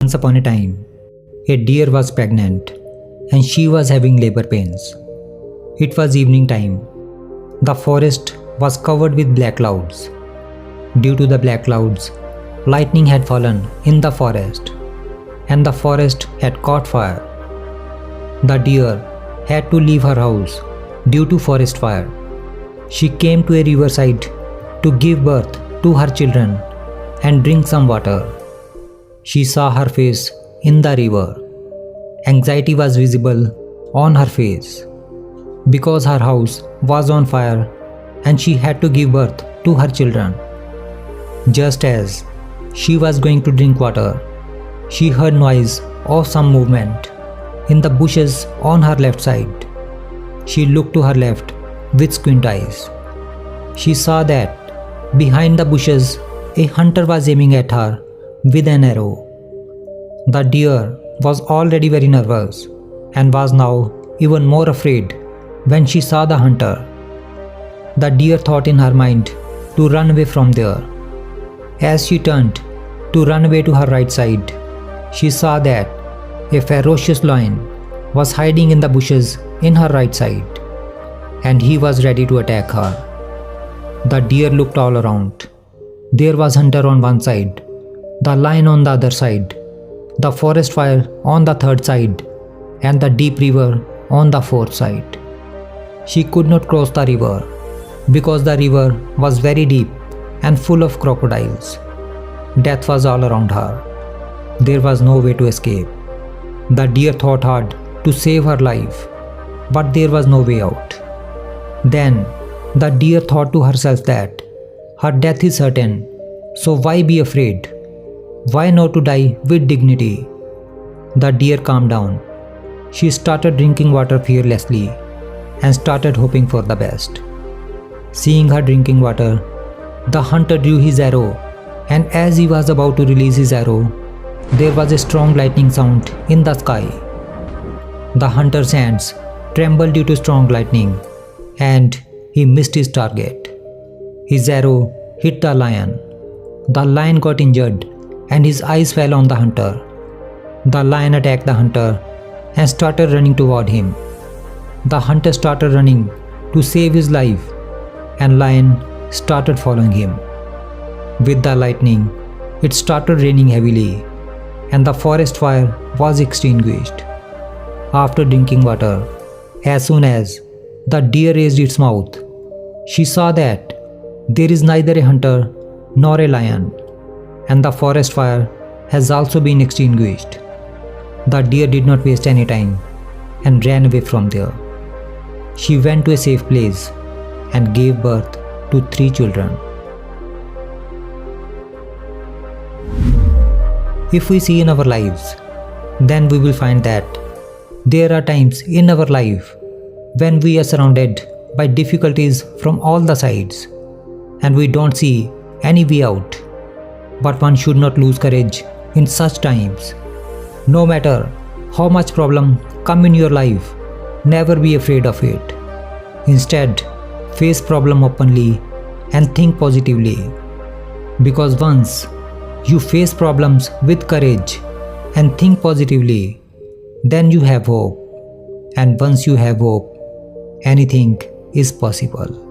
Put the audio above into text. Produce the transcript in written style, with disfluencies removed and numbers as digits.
Once upon a time, a deer was pregnant and she was having labor pains. It was evening time. The forest was covered with black clouds. Due to the black clouds, lightning had fallen in the forest and the forest had caught fire. The deer had to leave her house due to forest fire. She came to a riverside to give birth to her children and drink some water. She saw her face in the river. Anxiety was visible on her face because her house was on fire and she had to give birth to her children. Just as she was going to drink water, she heard noise of some movement in the bushes on her left side. She looked to her left with squint eyes. She saw that behind the bushes a hunter was aiming at her with an arrow. The deer was already very nervous and was now even more afraid when she saw the hunter. The deer thought in her mind to run away from there. As she turned to run away to her right side, she saw that a ferocious lion was hiding in the bushes in her right side, and he was ready to attack her. The deer looked all around. There was hunter on one side, the lion on the other side, the forest fire on the third side, and the deep river on the fourth side. She could not cross the river because the river was very deep and full of crocodiles. Death was all around her. There was no way to escape. The deer thought hard to save her life, but there was no way out. Then the deer thought to herself that her death is certain, so why be afraid? Why not to die with dignity? The deer calmed down. She started drinking water fearlessly and started hoping for the best. Seeing her drinking water, the hunter drew his arrow, and as he was about to release his arrow, there was a strong lightning sound in the sky. The hunter's hands trembled due to strong lightning, and he missed his target. His arrow hit the lion. The lion got injured and his eyes fell on the hunter. The lion attacked the hunter and started running toward him. The hunter started running to save his life, and lion started following him. With the lightning, it started raining heavily, and the forest fire was extinguished. After drinking water, as soon as the deer raised its mouth, she saw that there is neither a hunter nor a lion, and the forest fire has also been extinguished. The deer did not waste any time and ran away from there. She went to a safe place and gave birth to 3 children. If we see in our lives, then we will find that there are times in our life when we are surrounded by difficulties from all the sides and we don't see any way out. But one should not lose courage in such times. No matter how much problem come in your life, never be afraid of it. Instead, face problem openly and think positively. Because once you face problems with courage and think positively, then you have hope. And once you have hope, anything is possible.